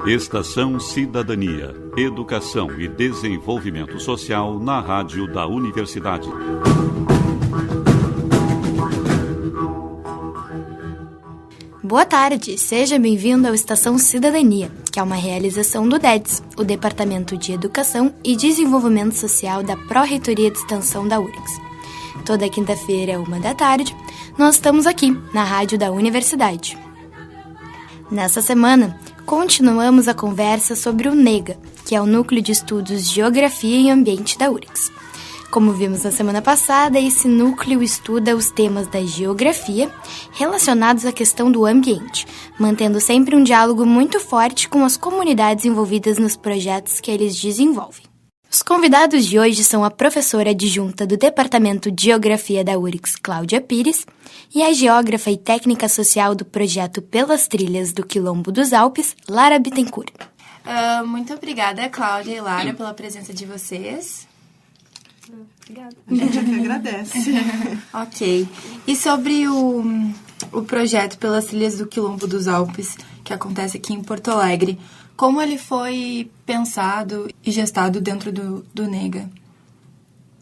Estação Cidadania, Educação e Desenvolvimento Social na Rádio da Universidade. Boa tarde, seja bem-vindo ao Estação Cidadania, que é uma realização do DEDS, o Departamento de Educação e Desenvolvimento Social da Pró-Reitoria de Extensão da URGS. Toda quinta-feira, 13h, nós estamos aqui, na Rádio da Universidade. Nessa semana, continuamos a conversa sobre o NEGA, que é o Núcleo de Estudos Geografia e Ambiente da URGS. Como vimos na semana passada, esse núcleo estuda os temas da geografia relacionados à questão do ambiente, mantendo sempre um diálogo muito forte com as comunidades envolvidas nos projetos que eles desenvolvem. Os convidados de hoje são a professora adjunta do Departamento de Geografia da URGS, Cláudia Pires, e a geógrafa e técnica social do projeto Pelas Trilhas do Quilombo dos Alpes, Lara Bittencourt. Muito obrigada, Cláudia e Lara, pela presença de vocês. Obrigada. A gente aqui agradece. Ok. E sobre o projeto Pelas Trilhas do Quilombo dos Alpes, que acontece aqui em Porto Alegre, como ele foi pensado e gestado dentro do NEGA?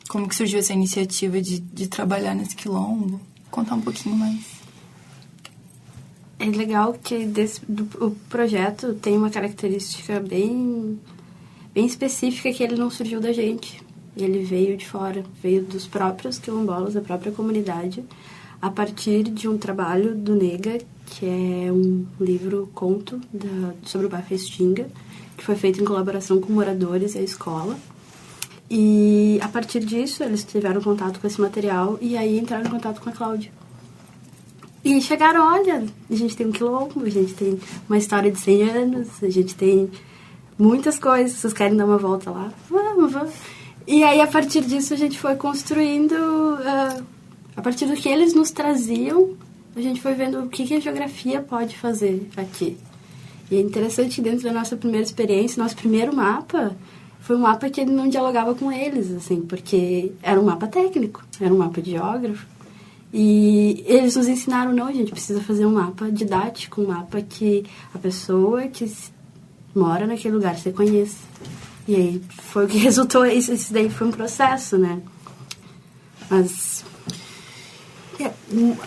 Como que surgiu essa iniciativa de trabalhar nesse quilombo? Contar um pouquinho mais. É legal que o projeto tem uma característica bem específica, que ele não surgiu da gente. Ele veio de fora, veio dos próprios quilombolas, da própria comunidade, a partir de um trabalho do NEGA, que é um livro-conto sobre o Bafestinga, que foi feito em colaboração com moradores e a escola. E, a partir disso, eles tiveram contato com esse material e aí entraram em contato com a Cláudia. E chegaram, olha, a gente tem um quilombo, a gente tem uma história de 100 anos, a gente tem muitas coisas, vocês querem dar uma volta lá? Vamos. E aí, a partir disso, a gente foi construindo, a partir do que eles nos traziam, a gente foi vendo o que a geografia pode fazer aqui. E é interessante que dentro da nossa primeira experiência, nosso primeiro mapa, foi um mapa que ele não dialogava com eles, assim, porque era um mapa técnico, era um mapa de geógrafo. E eles nos ensinaram, não, a gente precisa fazer um mapa didático, um mapa que a pessoa que mora naquele lugar você conhece. E aí foi o que resultou, isso daí foi um processo, né? Mas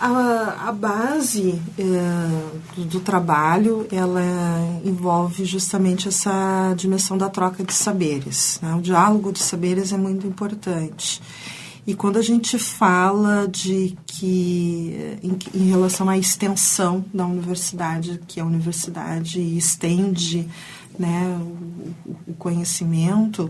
a base do trabalho, ela envolve justamente essa dimensão da troca de saberes, né? O diálogo de saberes é muito importante. E quando a gente fala de que, em relação à extensão da universidade, que a universidade estende, né, o conhecimento,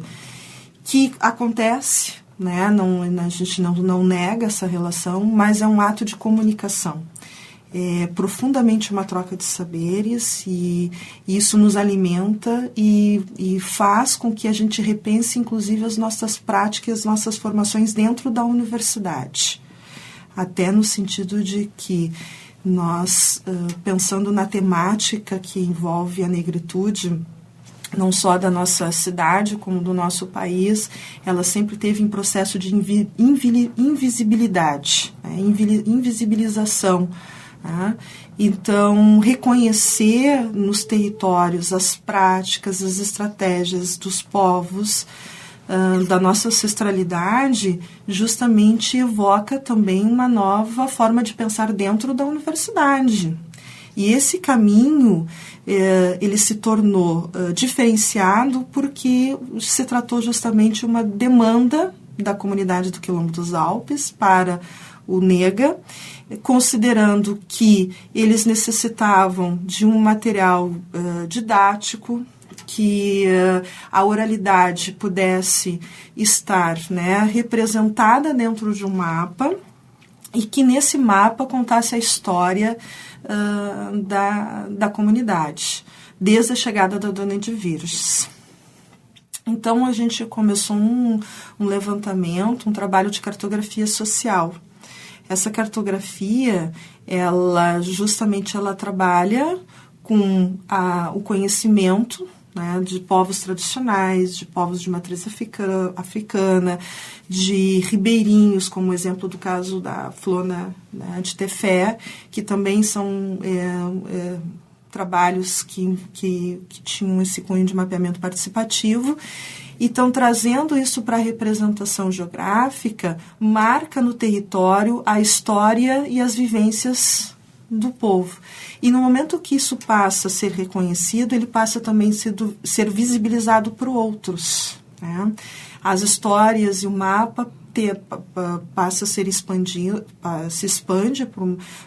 que acontece, né, a gente não nega essa relação, mas é um ato de comunicação. É profundamente uma troca de saberes e isso nos alimenta e faz com que a gente repense, inclusive, as nossas práticas, as nossas formações dentro da universidade. Até no sentido de que nós, pensando na temática que envolve a negritude, não só da nossa cidade, como do nosso país, ela sempre teve em processo de invisibilidade, né? Invisibilização. Né? Então, reconhecer nos territórios as práticas, as estratégias dos povos, da nossa ancestralidade, justamente evoca também uma nova forma de pensar dentro da universidade. E esse caminho, ele se tornou diferenciado porque se tratou justamente uma demanda da comunidade do Quilombo dos Alpes para o NEGA, considerando que eles necessitavam de um material didático, que a oralidade pudesse estar, né, representada dentro de um mapa e que nesse mapa contasse a história da comunidade, desde a chegada da Dona de Virges. Então, a gente começou um levantamento, um trabalho de cartografia social. Essa cartografia, ela trabalha com o conhecimento, né, de povos tradicionais, de povos de matriz africana, de ribeirinhos, como o exemplo do caso da Flona, né, de Tefé, que também são trabalhos que tinham esse cunho de mapeamento participativo, e estão trazendo isso para a representação geográfica, marca no território a história e as vivências do povo. E no momento que isso passa a ser reconhecido, ele passa também a ser visibilizado por outros, né? As histórias e o mapa passa a ser expandido, se expande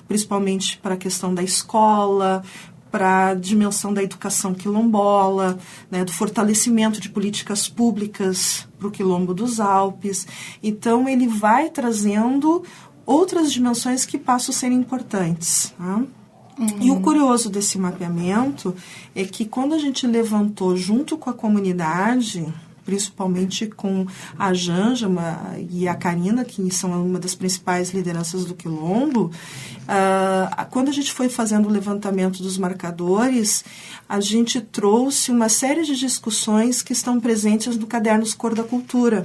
principalmente para a questão da escola, para a dimensão da educação quilombola, né, do fortalecimento de políticas públicas para o Quilombo dos Alpes. Então, ele vai trazendo outras dimensões que passam a ser importantes. Né? E o curioso desse mapeamento é que quando a gente levantou junto com a comunidade, principalmente com a Janja e a Karina, que são uma das principais lideranças do Quilombo, quando a gente foi fazendo o levantamento dos marcadores, a gente trouxe uma série de discussões que estão presentes no caderno Cor da Cultura,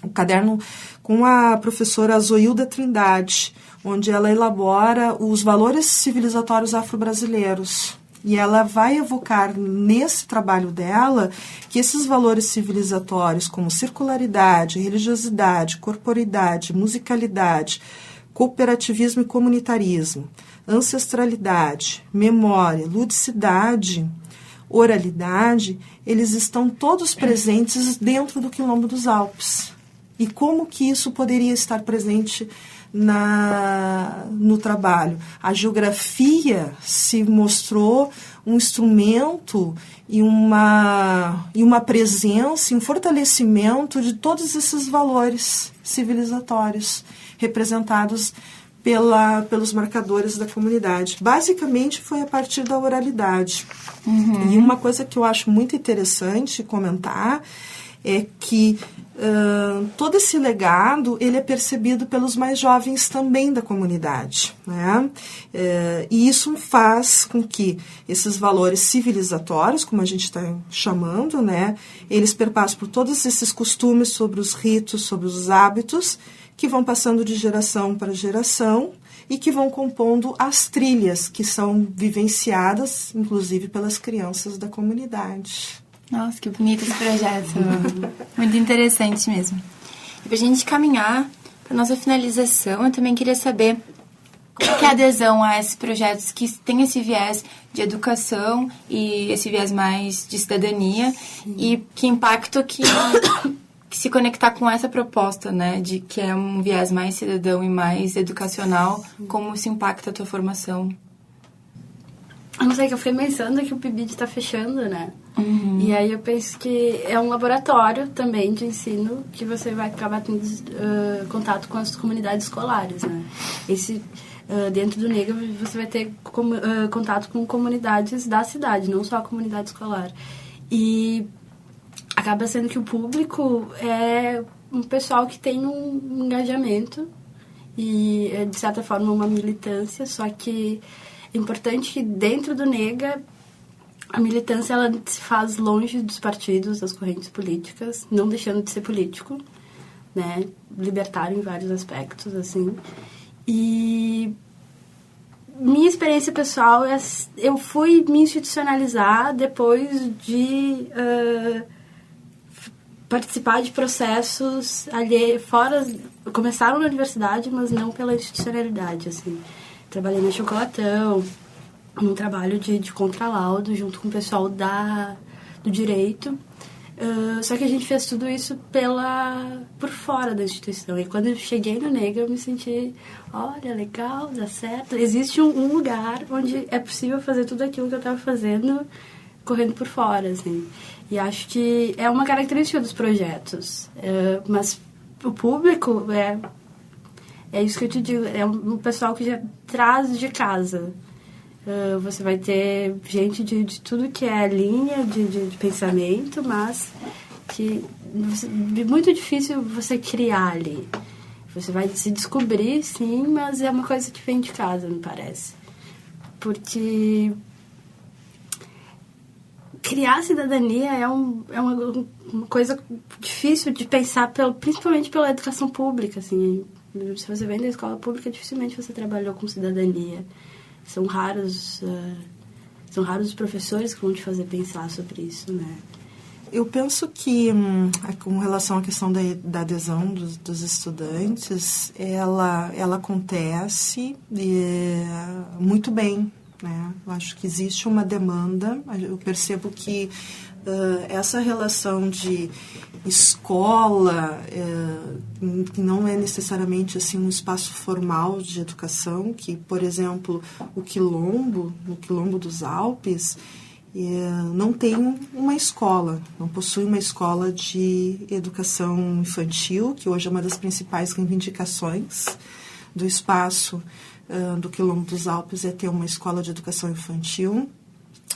o caderno com a professora Zoilda Trindade, onde ela elabora os valores civilizatórios afro-brasileiros. E ela vai evocar nesse trabalho dela que esses valores civilizatórios, como circularidade, religiosidade, corporeidade, musicalidade, cooperativismo e comunitarismo, ancestralidade, memória, ludicidade, oralidade, eles estão todos presentes dentro do Quilombo dos Alpes. E como que isso poderia estar presente no trabalho? A geografia se mostrou um instrumento e uma presença, um fortalecimento de todos esses valores civilizatórios representados pelos marcadores da comunidade. Basicamente foi a partir da oralidade. E uma coisa que eu acho muito interessante comentar é que todo esse legado ele é percebido pelos mais jovens também da comunidade, né? E isso faz com que esses valores civilizatórios, como a gente está chamando, né, eles perpassam por todos esses costumes, sobre os ritos, sobre os hábitos, que vão passando de geração para geração e que vão compondo as trilhas que são vivenciadas, inclusive, pelas crianças da comunidade. Nossa, que bonito esse projeto. Muito interessante mesmo. E para a gente caminhar para a nossa finalização, eu também queria saber qual que é a adesão a esses projetos que têm esse viés de educação e esse viés mais de cidadania. Sim. E que impacto que se conectar com essa proposta, né, de que é um viés mais cidadão e mais educacional, como isso impacta a tua formação? Eu não sei, que eu fiquei pensando que o PIBID está fechando, né? E aí eu penso que é um laboratório também de ensino que você vai acabar tendo contato com as comunidades escolares, né? Dentro do NEGA você vai ter contato com comunidades da cidade, não só a comunidade escolar. E acaba sendo que o público é um pessoal que tem um engajamento e, de certa forma, uma militância, só que é importante que dentro do NEGA a militância ela se faz longe dos partidos, das correntes políticas, não deixando de ser político, né? Libertário em vários aspectos, assim. E minha experiência pessoal, eu fui me institucionalizar depois de participar de processos fora, começaram na universidade, mas não pela institucionalidade, assim. Trabalhei na Chocolatão, num trabalho de contralaudo, junto com o pessoal do direito. Só que a gente fez tudo isso por fora da instituição. E quando eu cheguei no NEGA, eu me senti, olha, legal, dá certo. Existe um lugar onde é possível fazer tudo aquilo que eu estava fazendo, correndo por fora, assim. E acho que é uma característica dos projetos. Mas o público é isso que eu te digo, é um pessoal que já traz de casa. Você vai ter gente de tudo que é linha de pensamento, mas que é muito difícil você criar ali. Você vai se descobrir, sim, mas é uma coisa que vem de casa, me parece. Porque criar cidadania é uma coisa difícil de pensar, principalmente pela educação pública, assim. Se você vem da escola pública, dificilmente você trabalhou com cidadania. São raros São raros os professores que vão te fazer pensar sobre isso, né? Eu penso que, com relação à questão da adesão dos estudantes, ela acontece muito bem, né? Eu acho que existe uma demanda. Eu percebo que essa relação de escola, que não é necessariamente assim um espaço formal de educação, que, por exemplo, no Quilombo dos Alpes, não tem uma escola, não possui uma escola de educação infantil, que hoje é uma das principais reivindicações do espaço do Quilombo dos Alpes, é ter uma escola de educação infantil,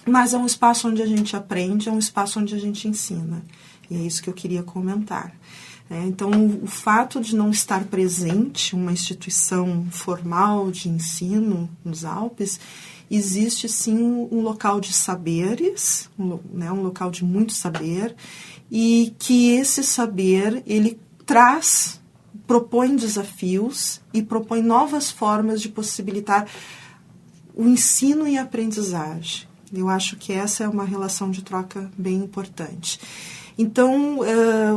mas é um espaço onde a gente aprende, é um espaço onde a gente ensina, e é isso que eu queria comentar. Então, o fato de não estar presente uma instituição formal de ensino nos Alpes, existe sim um local de saberes, um local de muito saber, e que esse saber, ele propõe desafios e propõe novas formas de possibilitar o ensino e a aprendizagem. Eu acho que essa é uma relação de troca bem importante. Então,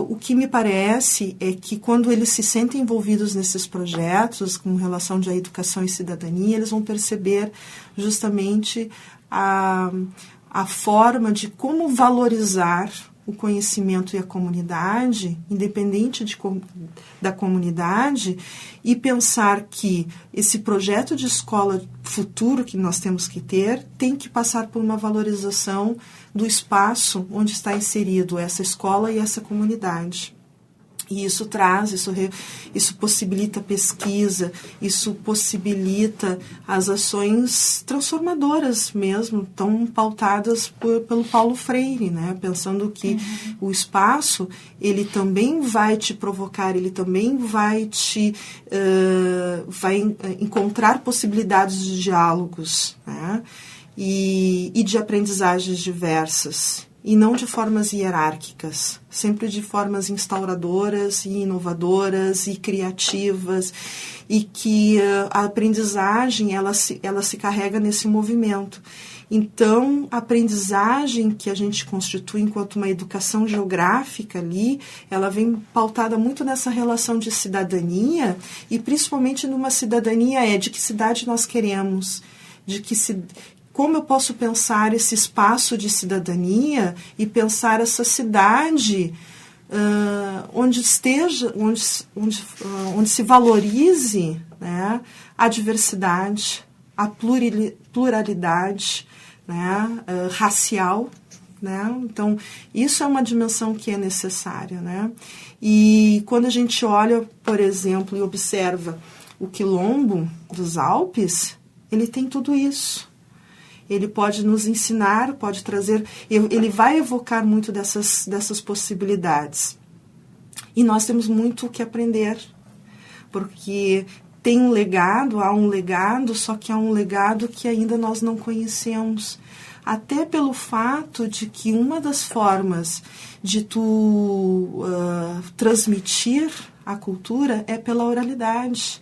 o que me parece é que quando eles se sentem envolvidos nesses projetos com relação à educação e cidadania, eles vão perceber justamente a forma de como valorizar o conhecimento e a comunidade, independente da comunidade, e pensar que esse projeto de escola futuro que nós temos que ter tem que passar por uma valorização do espaço onde está inserido essa escola e essa comunidade. E isso isso possibilita pesquisa, isso possibilita as ações transformadoras mesmo, tão pautadas pelo Paulo Freire, né? Pensando que o espaço, ele também vai te provocar, ele também vai encontrar possibilidades de diálogos, né? E de aprendizagens diversas. E não de formas hierárquicas, sempre de formas instauradoras e inovadoras e criativas, e que a aprendizagem ela se carrega nesse movimento. Então, a aprendizagem que a gente constitui enquanto uma educação geográfica ali, ela vem pautada muito nessa relação de cidadania, e principalmente numa cidadania de que cidade nós queremos, como eu posso pensar esse espaço de cidadania e pensar essa cidade onde se valorize, né, a diversidade, a pluralidade, né, racial, né? Então, isso é uma dimensão que é necessária, né? E quando a gente olha, por exemplo, e observa o Quilombo dos Alpes, ele tem tudo isso. Ele pode nos ensinar, pode trazer, ele vai evocar muito dessas possibilidades. E nós temos muito o que aprender, porque há um legado, só que há um legado que ainda nós não conhecemos. Até pelo fato de que uma das formas de transmitir a cultura é pela oralidade.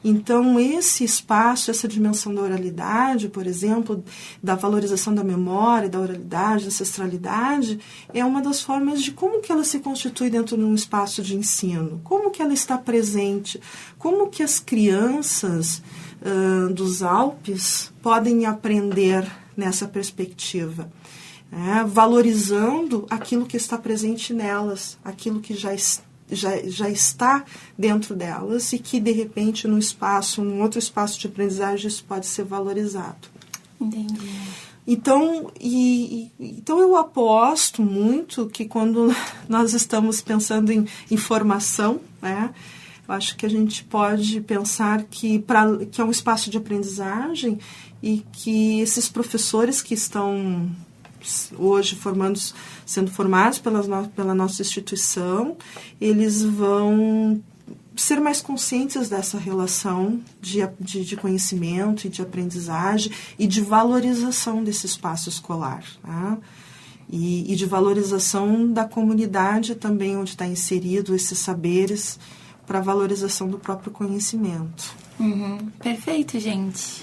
Então, esse espaço, essa dimensão da oralidade, por exemplo, da valorização da memória, da oralidade, da ancestralidade, é uma das formas de como que ela se constitui dentro de um espaço de ensino, como que ela está presente, como que as crianças dos Alpes podem aprender nessa perspectiva, valorizando aquilo que está presente nelas, aquilo que já está dentro delas e que, de repente, num outro espaço de aprendizagem, isso pode ser valorizado. Entendi. Então eu aposto muito que quando nós estamos pensando em formação, né, eu acho que a gente pode pensar que é um espaço de aprendizagem e que esses professores que estão hoje sendo formados pela nossa instituição, eles vão ser mais conscientes dessa relação de conhecimento e de aprendizagem e de valorização desse espaço escolar, tá? E de valorização da comunidade também, onde está inserido esses saberes, para a valorização do próprio conhecimento. Perfeito, gente.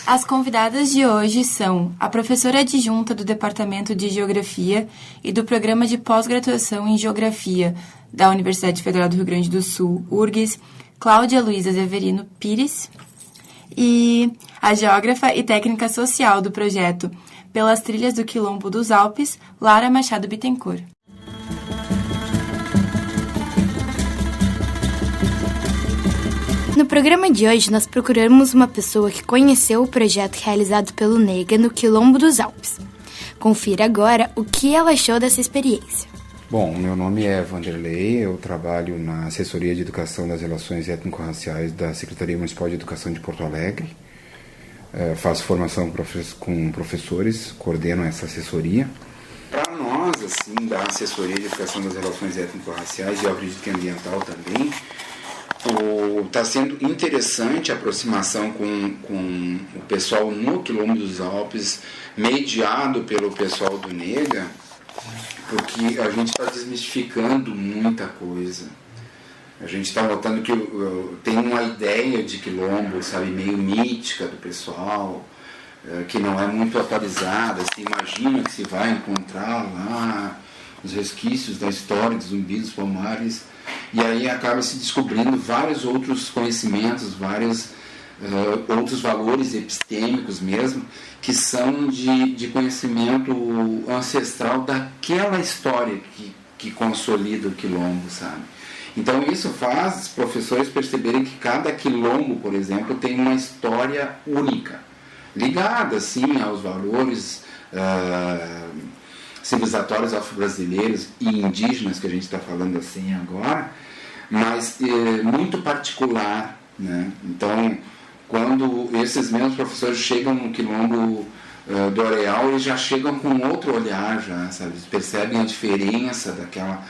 As convidadas de hoje são a professora adjunta do Departamento de Geografia e do Programa de Pós-Graduação em Geografia da Universidade Federal do Rio Grande do Sul, URGS, Cláudia Luiza Severino Pires, e a geógrafa e técnica social do projeto Pelas Trilhas do Quilombo dos Alpes, Lara Machado Bittencourt. No programa de hoje, nós procuramos uma pessoa que conheceu o projeto realizado pelo NEGA no Quilombo dos Alpes. Confira agora o que ela achou dessa experiência. Bom, meu nome é Vanderlei, eu trabalho na Assessoria de Educação das Relações Étnico-Raciais da Secretaria Municipal de Educação de Porto Alegre. Faço formação com professores, coordeno essa assessoria. Para nós, assim, da Assessoria de Educação das Relações Étnico-Raciais, e eu acredito que ambiental também, está sendo interessante a aproximação com o pessoal no Quilombo dos Alpes, mediado pelo pessoal do NEGA, porque a gente está desmistificando muita coisa. A gente está notando que tem uma ideia de quilombo, sabe, meio mítica do pessoal, que não é muito atualizada. Se imagina que se vai encontrar lá os resquícios da história dos Zumbi dos Palmares, e aí acaba se descobrindo vários outros conhecimentos, vários outros valores epistêmicos mesmo, que são de conhecimento ancestral daquela história que consolida o quilombo, sabe? Então isso faz os professores perceberem que cada quilombo, por exemplo, tem uma história única, ligada, sim, aos valores civilizatórios afro-brasileiros e indígenas, que a gente está falando assim agora, mas muito particular, né? Então, quando esses mesmos professores chegam no quilombo do Areal, eles já chegam com outro olhar, já, sabe? Eles percebem a diferença daquela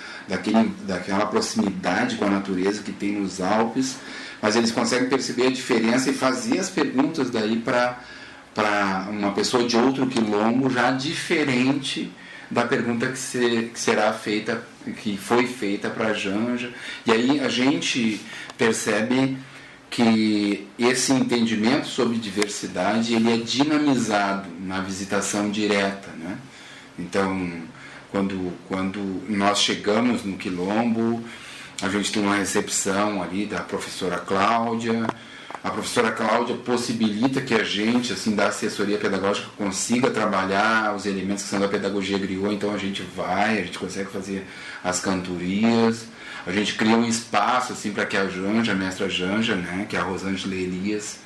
proximidade com a natureza que tem nos Alpes, mas eles conseguem perceber a diferença e fazer as perguntas daí para uma pessoa de outro quilombo já diferente da pergunta que será feita, que foi feita para a Janja. E aí a gente percebe que esse entendimento sobre diversidade ele é dinamizado na visitação direta, né? Então, quando nós chegamos no quilombo, a gente tem uma recepção ali da professora Cláudia. A professora Cláudia possibilita que a gente, assim, da assessoria pedagógica, consiga trabalhar os elementos que são da pedagogia griot. Então a gente consegue fazer as cantorias, a gente cria um espaço assim, para que a Janja, a mestra Janja, né, que é a Rosângela Elias,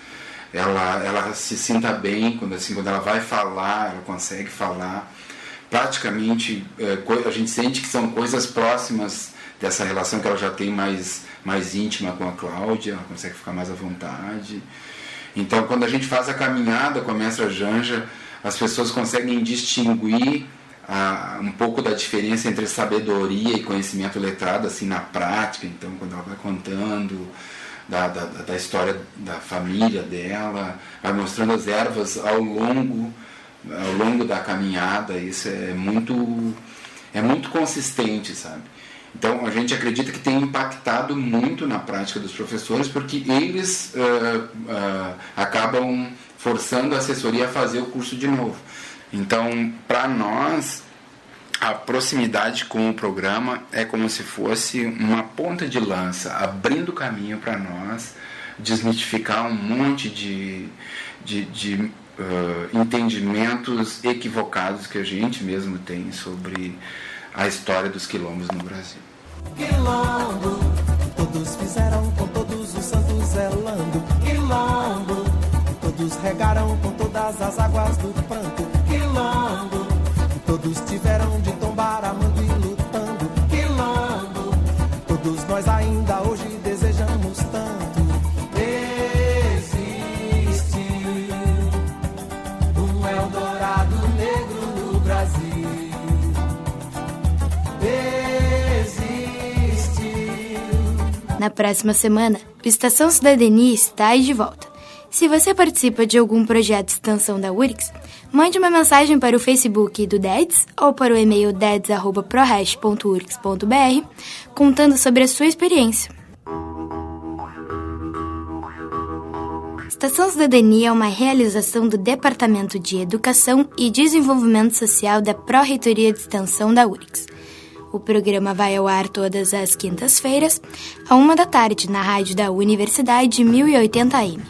ela se sinta bem, quando ela vai falar, ela consegue falar. Praticamente, a gente sente que são coisas próximas dessa relação que ela já tem mais íntima com a Cláudia, ela consegue ficar mais à vontade. Então, quando a gente faz a caminhada com a mestra Janja, as pessoas conseguem distinguir um pouco da diferença entre sabedoria e conhecimento letrado, assim, na prática. Então, quando ela vai contando da história da família dela, vai mostrando as ervas ao longo da caminhada, isso é muito consistente, sabe? Então, a gente acredita que tem impactado muito na prática dos professores, porque eles acabam forçando a assessoria a fazer o curso de novo. Então, para nós, a proximidade com o programa é como se fosse uma ponta de lança, abrindo caminho para nós, desmitificar um monte de entendimentos equivocados que a gente mesmo tem sobre a história dos quilombos no Brasil. Quilombo, todos fizeram com todos os santos zelando. Quilombo, todos regaram com todas as águas do pranto. Quilombo, todos tiveram de tombar amando e lutando. Quilombo, todos nós ainda hoje desejamos tanto. Existe um Eldorado negro no Brasil. Na próxima semana, o Estação Cidadania está aí de volta. Se você participa de algum projeto de extensão da URGS, mande uma mensagem para o Facebook do DEDS ou para o e-mail deds@prorest.urgs.br contando sobre a sua experiência. Estação Cidadania é uma realização do Departamento de Educação e Desenvolvimento Social da Pró-Reitoria de Extensão da URIX. O programa vai ao ar todas as quintas-feiras, à 13h, na rádio da Universidade 1080 AM.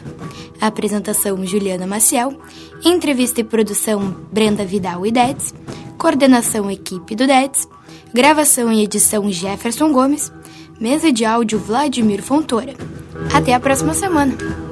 Apresentação Juliana Maciel, entrevista e produção Brenda Vidal e Deds, coordenação equipe do Deds, gravação e edição Jefferson Gomes, mesa de áudio Vladimir Fontoura. Até a próxima semana!